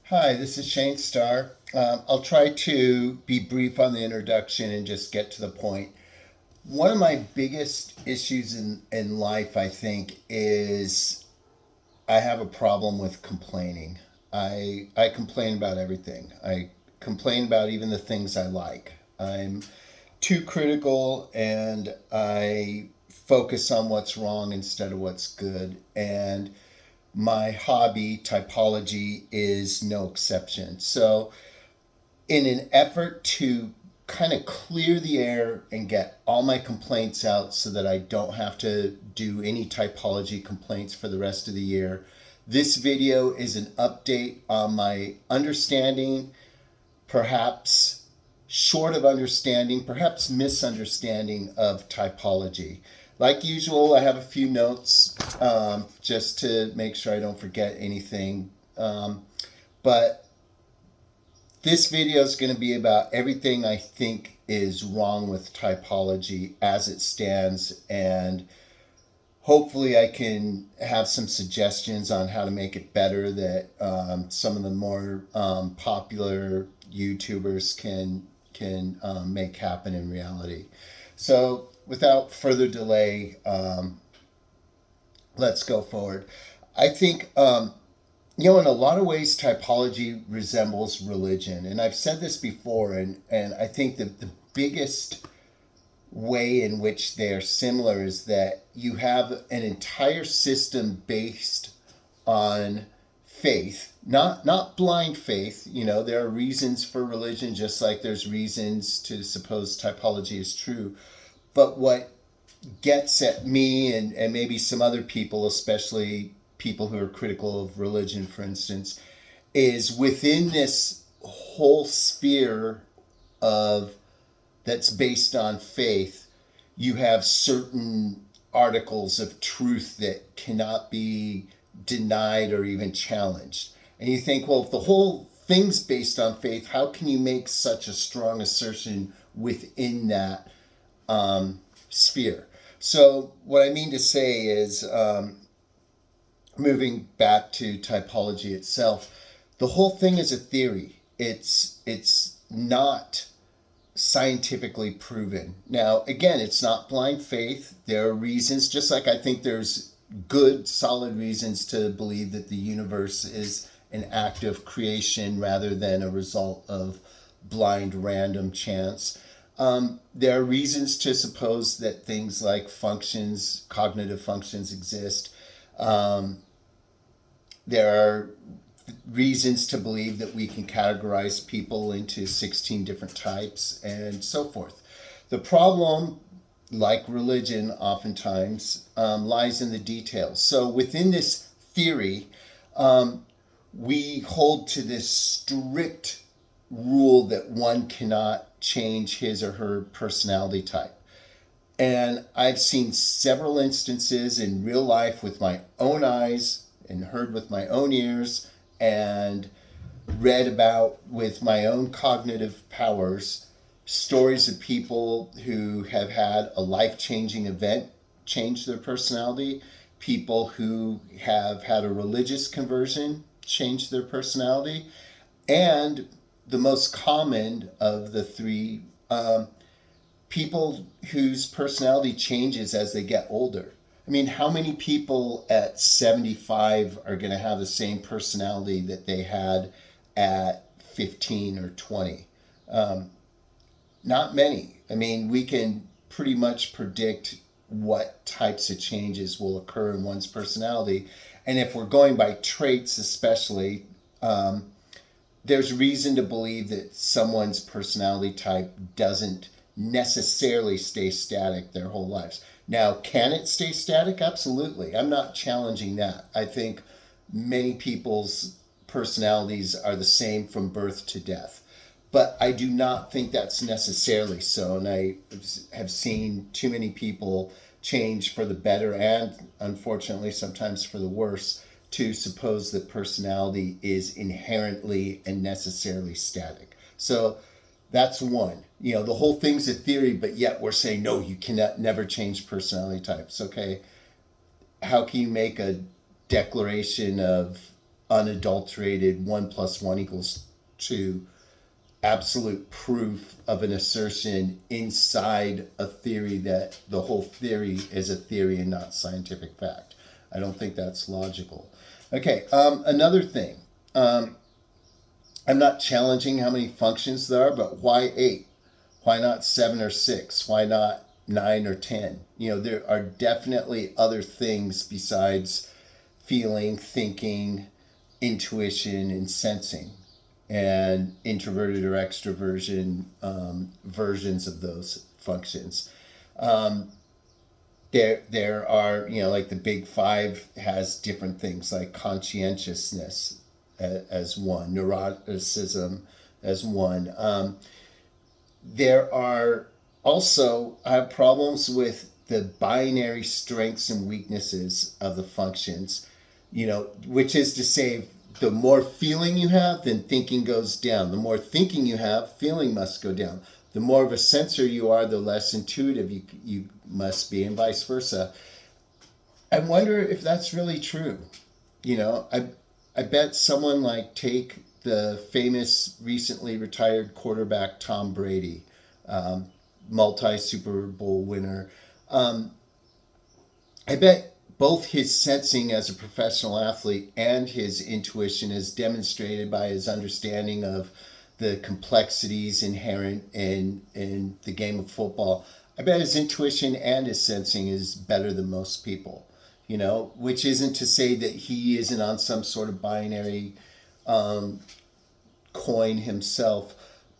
Hi, this is Shane Starr. I'll try to be brief on the introduction and just get to the point. One of my biggest issues in life, I think, is I have a problem with complaining. I complain about everything. I complain about even the things I like. I'm too critical and I focus on what's wrong instead of what's good. And my hobby, typology, is no exception. So, in an effort to kind of clear the air and get all my complaints out so that I don't have to do any typology complaints for the rest of the year, this video is an update on my understanding, perhaps short of understanding, perhaps misunderstanding of typology. Like usual, I have a few notes just to make sure I don't forget anything. But this video is going to be about everything I think is wrong with typology as it stands, and hopefully I can have some suggestions on how to make it better that some of the more popular YouTubers can make happen in reality. So without further delay, let's go forward. I think in a lot of ways, typology resembles religion. And I've said this before, and I think that the biggest way in which they are similar is that you have an entire system based on faith, not blind faith. There are reasons for religion, just like there's reasons to suppose typology is true. But what gets at me and maybe some other people, especially people who are critical of religion, for instance, is within this whole sphere of that's based on faith, you have certain articles of truth that cannot be denied or even challenged. And you think, well, if the whole thing's based on faith, how can you make such a strong assertion within that sphere? So what I mean to say is, moving back to typology itself, the whole thing is a theory. It's not scientifically proven. Now, again, it's not blind faith. There are reasons, just like I think there's good, solid reasons to believe that the universe is an act of creation rather than a result of blind, random chance. There are reasons to suppose that things like functions, cognitive functions exist. There are reasons to believe that we can categorize people into 16 different types and so forth. The problem, like religion oftentimes, lies in the details. So within this theory, we hold to this strict rule that one cannot change his or her personality type. And I've seen several instances in real life with my own eyes and heard with my own ears and read about with my own cognitive powers, stories of people who have had a life-changing event change their personality, people who have had a religious conversion change their personality, and the most common of the three, people whose personality changes as they get older. I mean, how many people at 75 are going to have the same personality that they had at 15 or 20? Not many. I mean, we can pretty much predict what types of changes will occur in one's personality. And if we're going by traits especially, there's reason to believe that someone's personality type doesn't necessarily stay static their whole lives. Now, can it stay static? Absolutely. I'm not challenging that. I think many people's personalities are the same from birth to death. But I do not think that's necessarily so. And I have seen too many people change for the better and, unfortunately, sometimes for the worse, to suppose that personality is inherently and necessarily static. So that's one. The whole thing's a theory, but yet we're saying, no, you cannot never change personality types. Okay, how can you make a declaration of unadulterated 1+1=2 absolute proof of an assertion inside a theory that the whole theory is a theory and not scientific fact. I don't think that's logical. Okay, another thing. I'm not challenging how many functions there are, but why 8? Why not 7 or 6? Why not 9 or 10? There are definitely other things besides feeling, thinking, intuition, and sensing, and introverted or extroversion versions of those functions. There are, like the big 5 has different things like conscientiousness as one, neuroticism as one. There are also, I have problems with the binary strengths and weaknesses of the functions, which is to say, the more feeling you have, then thinking goes down. The more thinking you have, feeling must go down. The more of a sensor you are, the less intuitive you must be, and vice versa. I wonder if that's really true. I bet someone like take the famous recently retired quarterback Tom Brady, multi-Super Bowl winner. I bet both his sensing as a professional athlete and his intuition is demonstrated by his understanding of the complexities inherent in the game of football. I bet his intuition and his sensing is better than most people, which isn't to say that he isn't on some sort of binary coin himself.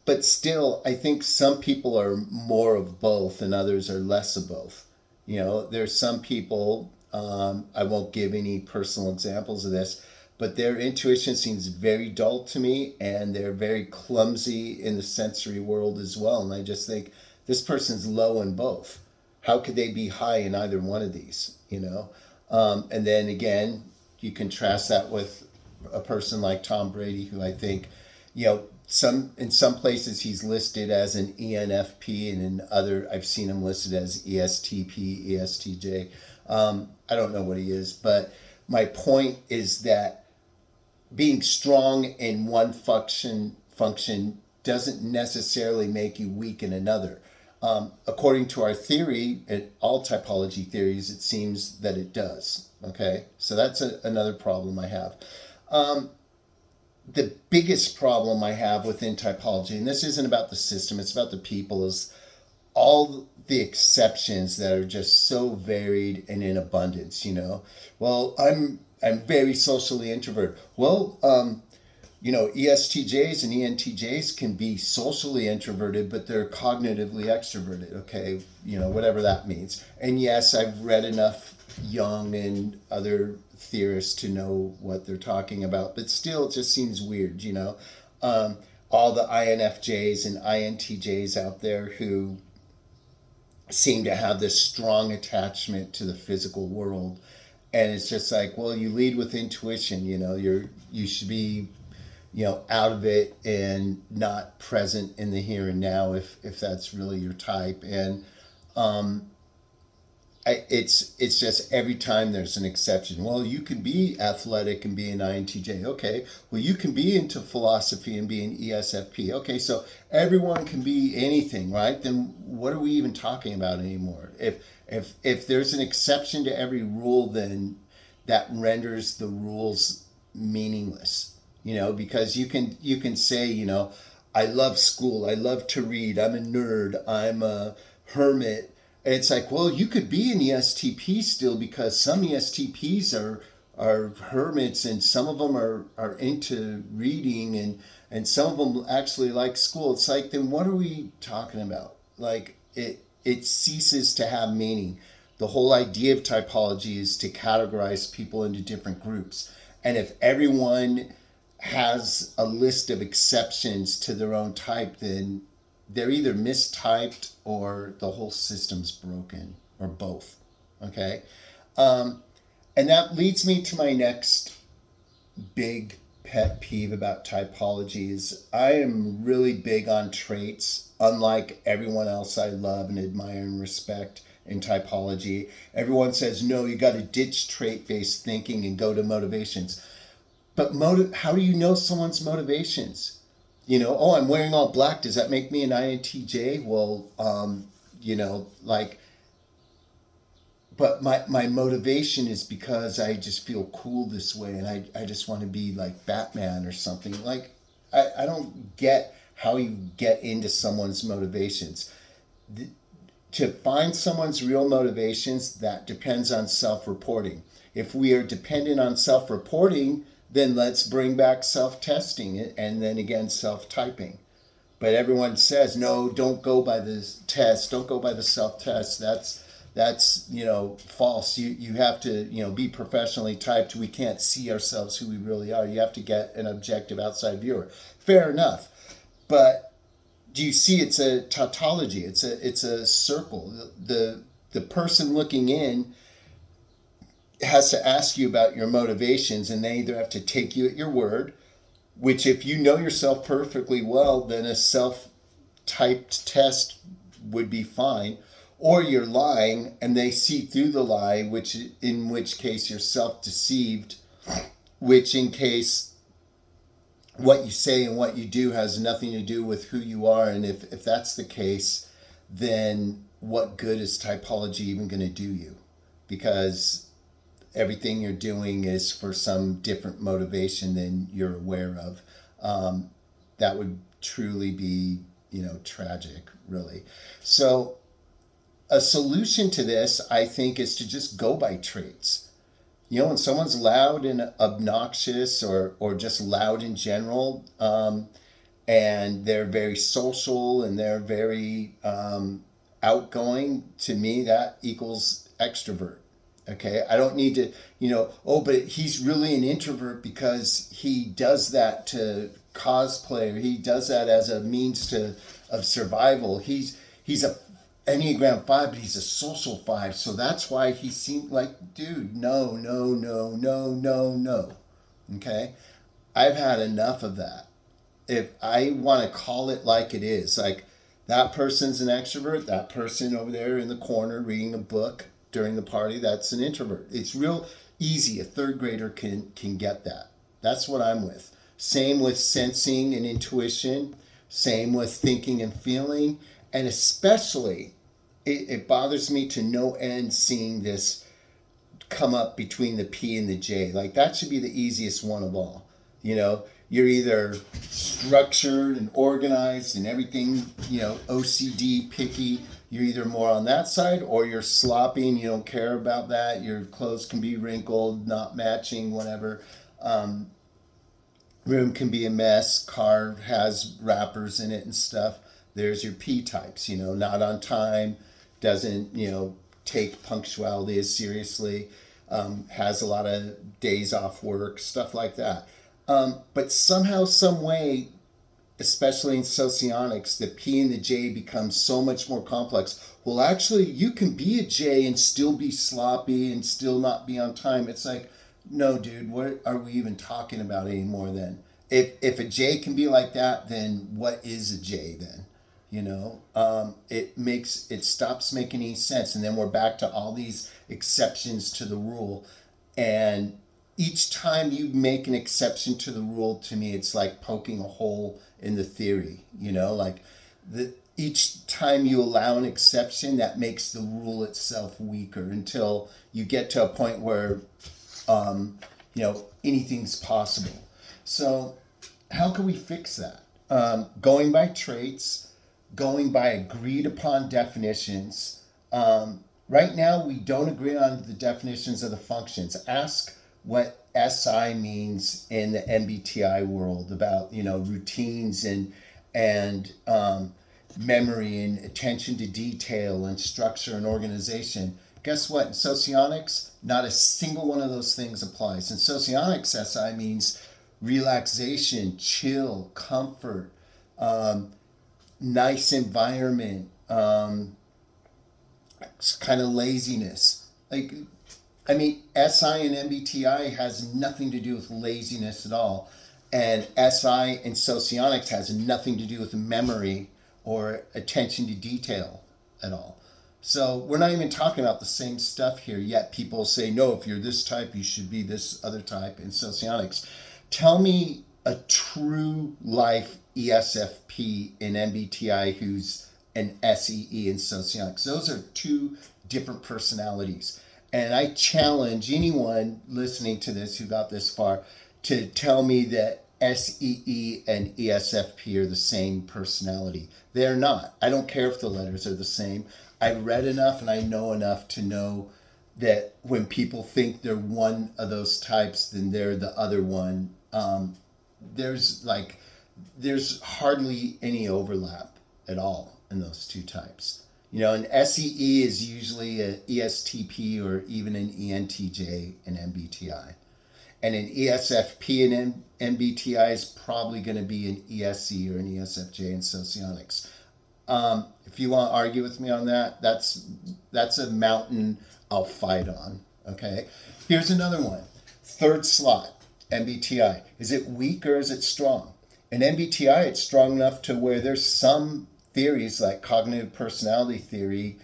But still, I think some people are more of both and others are less of both. There's some people, I won't give any personal examples of this, but their intuition seems very dull to me, and they're very clumsy in the sensory world as well. And I just think, this person's low in both. How could they be high in either one of these, And then again, you contrast that with a person like Tom Brady, who I think, in some places he's listed as an ENFP, and in other I've seen him listed as ESTP, ESTJ. I don't know what he is, but my point is that being strong in one function doesn't necessarily make you weak in another. According to our theory, all typology theories, it seems that it does. Okay, so that's another problem I have. The biggest problem I have within typology, and this isn't about the system, it's about the people, is all the exceptions that are just so varied and in abundance. Well, I'm very socially introverted. Well, ESTJs and ENTJs can be socially introverted, but they're cognitively extroverted. Okay, whatever that means. And yes, I've read enough Jung and other theorists to know what they're talking about, but still it just seems weird. All the INFJs and INTJs out there who seem to have this strong attachment to the physical world, and it's just like, well, you lead with intuition. You should be out of it and not present in the here and now if that's really your type. And it's just every time there's an exception. Well, you can be athletic and be an INTJ. Okay. Well, you can be into philosophy and be an ESFP. Okay. So everyone can be anything, right? Then what are we even talking about anymore? If there's an exception to every rule, then that renders the rules meaningless. Because you can say, I love school, I love to read, I'm a nerd, I'm a hermit. It's like, well, you could be an ESTP still, because some ESTPs are hermits, and some of them are into reading, and some of them actually like school. It's like, then what are we talking about? Like, it ceases to have meaning. The whole idea of typology is to categorize people into different groups. And if everyone has a list of exceptions to their own type, then they're either mistyped or the whole system's broken, or both. Okay. And that leads me to my next big pet peeve about typology is I am really big on traits. Unlike everyone else I love and admire and respect in typology, everyone says, no, you got to ditch trait-based thinking and go to motivations. But how do you know someone's motivations? Oh, I'm wearing all black. Does that make me an INTJ? Well, like, but my motivation is because I just feel cool this way, and I just want to be like Batman or something. Like, I don't get how you get into someone's motivations. To find someone's real motivations, that depends on self-reporting. If we are dependent on self-reporting, then let's bring back self-testing and then again self-typing. But everyone says, no, don't go by the test, don't go by the self-test. That's false. You have to be professionally typed. We can't see ourselves who we really are. You have to get an objective outside viewer. Fair enough. But do you see, it's a tautology, it's a circle. The person looking in has to ask you about your motivations, and they either have to take you at your word, which if you know yourself perfectly well, then a self-typed test would be fine, or you're lying and they see through the lie, in which case you're self-deceived, which in case what you say and what you do has nothing to do with who you are. And if that's the case, then what good is typology even going to do you? Because everything you're doing is for some different motivation than you're aware of. That would truly be, tragic, really. So a solution to this, I think, is to just go by traits. When someone's loud and obnoxious or just loud in general, and they're very social and they're very outgoing, to me, that equals extrovert. Okay, I don't need to, but he's really an introvert because he does that to cosplay, or he does that as a means of survival. He's a Enneagram 5, but he's a social 5, so that's why he seemed like, dude, no. Okay, I've had enough of that. If I want to call it like it is, like that person's an extrovert, that person over there in the corner reading a book during the party, that's an introvert. It's real easy. A third grader can get that. That's what I'm with. Same with sensing and intuition. Same with thinking and feeling. And especially, it bothers me to no end seeing this come up between the P and the J. Like, that should be the easiest one of all. You're either structured and organized and everything, OCD, picky. You're either more on that side, or you're sloppy and you don't care about that. Your clothes can be wrinkled, not matching, whatever. Room can be a mess. Car has wrappers in it and stuff. There's your P types, not on time, doesn't, take punctuality as seriously, has a lot of days off work, stuff like that. But somehow, some way, especially in socionics, the P and the J become so much more complex. Well, actually, you can be a J and still be sloppy and still not be on time. It's like, no, dude, what are we even talking about anymore then? If a J can be like that, then what is a J then? It stops making any sense. And then we're back to all these exceptions to the rule. And each time you make an exception to the rule, to me, it's like poking a hole in the theory, each time you allow an exception, that makes the rule itself weaker until you get to a point where, anything's possible. So how can we fix that? Going by traits, going by agreed upon definitions. Right now, we don't agree on the definitions of the functions. Ask what SI means in the MBTI world about, routines and memory and attention to detail and structure and organization. Guess what? In socionics, not a single one of those things applies. In socionics, SI means relaxation, chill, comfort, nice environment, kind of laziness. SI and MBTI has nothing to do with laziness at all. And SI and socionics has nothing to do with memory or attention to detail at all. So we're not even talking about the same stuff here, yet people say, no, if you're this type, you should be this other type in socionics. Tell me a true life ESFP in MBTI who's an SEE in socionics. Those are two different personalities. And I challenge anyone listening to this who got this far to tell me that SEE and ESFP are the same personality. They're not. I don't care if the letters are the same. I read enough and I know enough to know that when people think they're one of those types, then they're the other one. There's like there's hardly any overlap at all in those two types. An SEE is usually an ESTP or even an ENTJ in MBTI. And an ESFP in MBTI is probably going to be an ESE or an ESFJ in socionics. If you want to argue with me on that, that's a mountain I'll fight on. Okay. Here's another one. Third slot, MBTI. Is it weak or is it strong? In MBTI, it's strong enough to where there's some theories like cognitive personality theory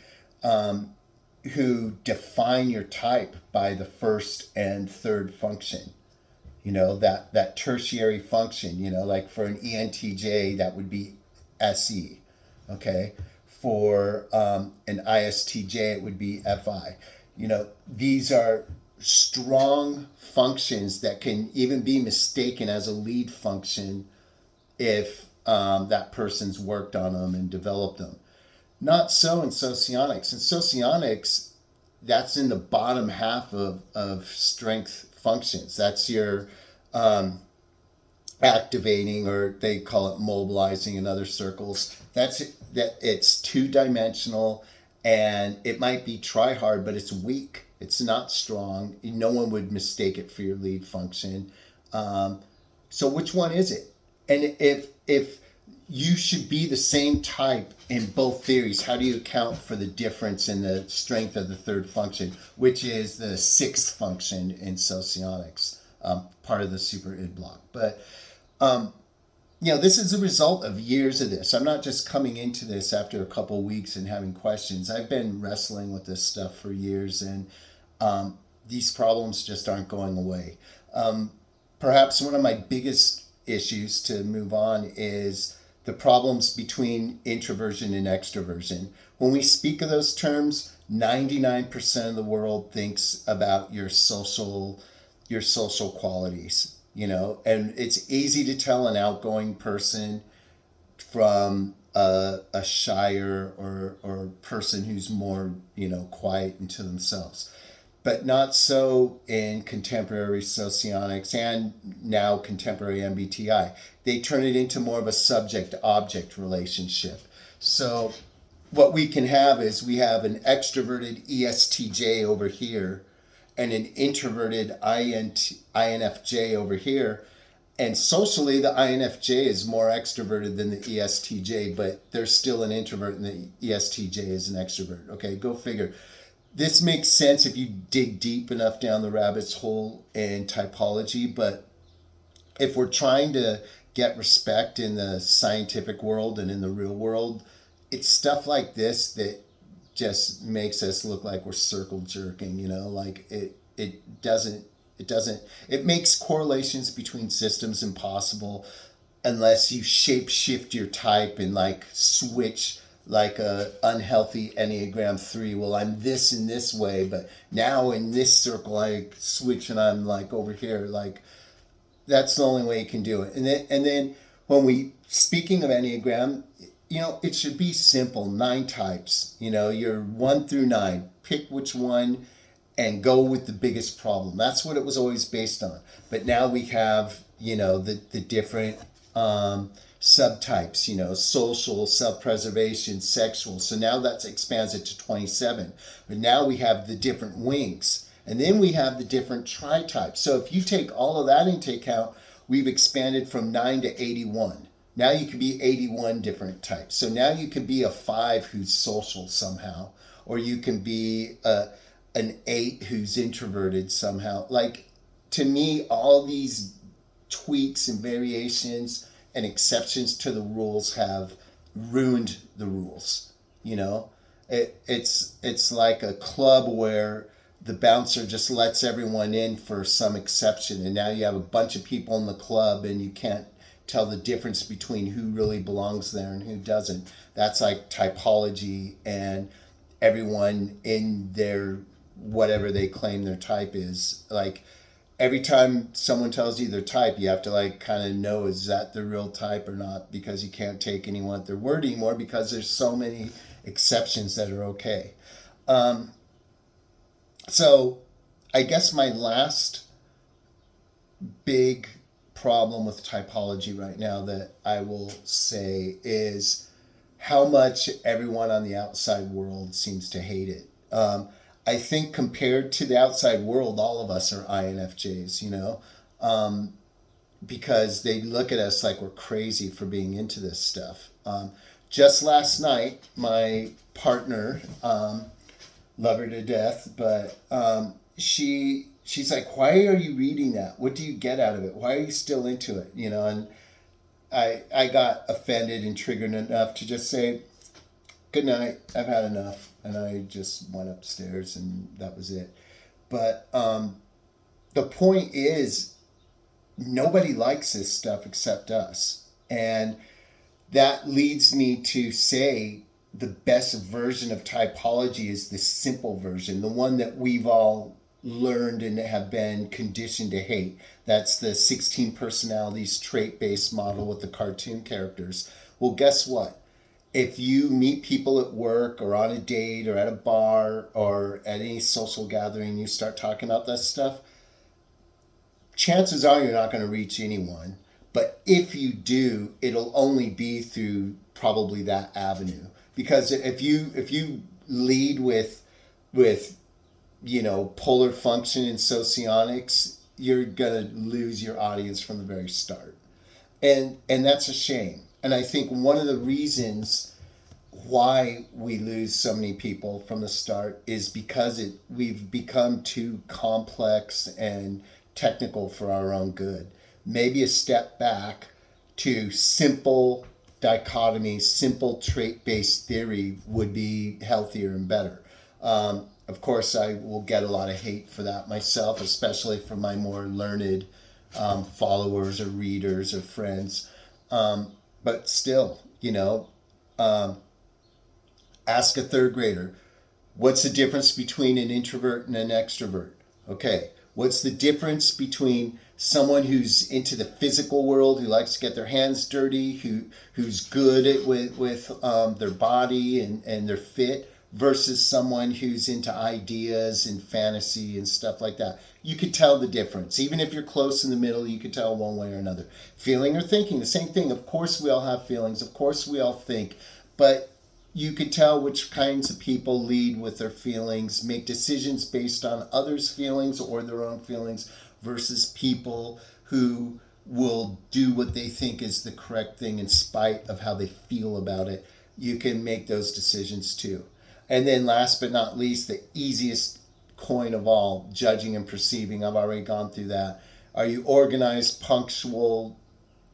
who define your type by the first and third function. That tertiary function, like for an ENTJ, that would be SE. Okay. For an ISTJ, it would be FI. These are strong functions that can even be mistaken as a lead function if that person's worked on them and developed them. Not so in socionics. In socionics, that's in the bottom half of strength functions. That's your activating, or they call it mobilizing in other circles. It's two-dimensional, and it might be try hard, but it's weak. It's not strong. No one would mistake it for your lead function. So which one is it? And if you should be the same type in both theories, how do you account for the difference in the strength of the third function, which is the sixth function in socionics, part of the super id block? But this is a result of years of this. I'm not just coming into this after a couple of weeks and having questions. I've been wrestling with this stuff for years, and these problems just aren't going away. Perhaps one of my biggest issues, to move on, is the problems between introversion and extroversion. When we speak of those terms, 99% of the world thinks about your social qualities, and it's easy to tell an outgoing person from a shyer or person who's more, quiet and to themselves. But not so in contemporary socionics and now contemporary MBTI. They turn it into more of a subject-object relationship. So what we can have is we have an extroverted ESTJ over here and an introverted INFJ over here. And socially, the INFJ is more extroverted than the ESTJ, but there's still an introvert and the ESTJ is an extrovert. Okay, go figure. This makes sense if you dig deep enough down the rabbit's hole in typology, but if we're trying to get respect in the scientific world and in the real world, it's stuff like this that just makes us look like we're circle jerking, like it makes correlations between systems impossible unless you shape shift your type and like switch like a unhealthy Enneagram 3. Well, I'm this in this way, but now in this circle I switch and I'm like over here. Like that's the only way you can do it. And then when we speaking of Enneagram, it should be simple. 9 types. You're 1 through 9. Pick which one and go with the biggest problem. That's what it was always based on. But now we have the different subtypes, social, self-preservation, sexual. So now that expands it to 27. But now we have the different wings. And then we have the different tri-types. So if you take all of that into account, we've expanded from 9 to 81. Now you can be 81 different types. So now you can be a 5 who's social somehow. Or you can be an 8 who's introverted somehow. Like, to me, all these tweaks and variations and exceptions to the rules have ruined the rules. It's like a club where the bouncer just lets everyone in for some exception, and now you have a bunch of people in the club and you can't tell the difference between who really belongs there and who doesn't. That's like typology, and everyone in their whatever they claim their type is. Like every time someone tells you their type, you have to like kind of know, is that the real type or not, because you can't take anyone at their word anymore because there's so many exceptions that are okay. So I guess my last big problem with typology right now that I will say is how much everyone on the outside world seems to hate it. I think compared to the outside world, all of us are INFJs, because they look at us like we're crazy for being into this stuff. Just last night, my partner, love her to death, but she's like, why are you reading that? What do you get out of it? Why are you still into it? And I got offended and triggered enough to just say, good night, I've had enough. And I just went upstairs and that was it. But the point is, nobody likes this stuff except us. And that leads me to say the best version of typology is the simple version, the one that we've all learned and have been conditioned to hate. That's the 16 personalities trait-based model with the cartoon characters. Well, guess what? If you meet people at work or on a date or at a bar or at any social gathering, you start talking about that stuff, chances are you're not going to reach anyone. But if you do, it'll only be through probably that avenue. Because if you lead with polar function in socionics, you're going to lose your audience from the very start. And that's a shame. And I think one of the reasons why we lose so many people from the start is because we've become too complex and technical for our own good. Maybe a step back to simple dichotomy, simple trait-based theory would be healthier and better. Of course, I will get a lot of hate for that myself, especially from my more learned followers or readers or friends. But still, ask a third grader, what's the difference between an introvert and an extrovert? Okay, what's the difference between someone who's into the physical world, who likes to get their hands dirty, who's good with their body and they're fit, versus someone who's into ideas and fantasy and stuff like that? You could tell the difference. Even if you're close in the middle, you could tell one way or another. Feeling or thinking, the same thing. Of course we all have feelings. Of course we all think. But you could tell which kinds of people lead with their feelings, make decisions based on others' feelings or their own feelings, versus people who will do what they think is the correct thing in spite of how they feel about it. You can make those decisions too. And then last but not least, the easiest coin of all, judging and perceiving. I've already gone through that. Are you organized, punctual,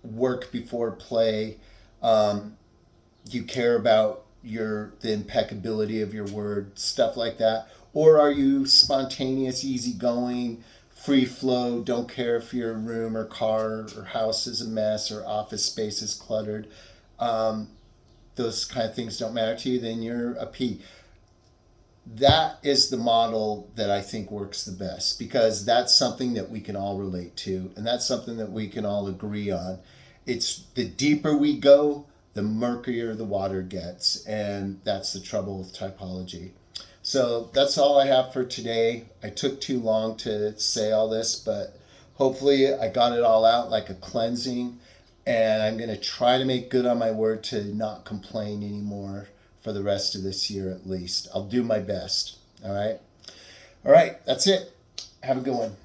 work before play? Do you care about the impeccability of your word, stuff like that? Or are you spontaneous, easygoing, free flow, don't care if your room or car or house is a mess or office space is cluttered? Those kind of things don't matter to you, then you're a P. That is the model that I think works the best, because that's something that we can all relate to, and that's something that we can all agree on. It's the deeper we go, the murkier the water gets, and that's the trouble with typology. So that's all I have for today. I took too long to say all this, but hopefully I got it all out like a cleansing, and I'm going to try to make good on my word to not complain anymore for the rest of this year at least. I'll do my best. All right. That's it. Have a good one.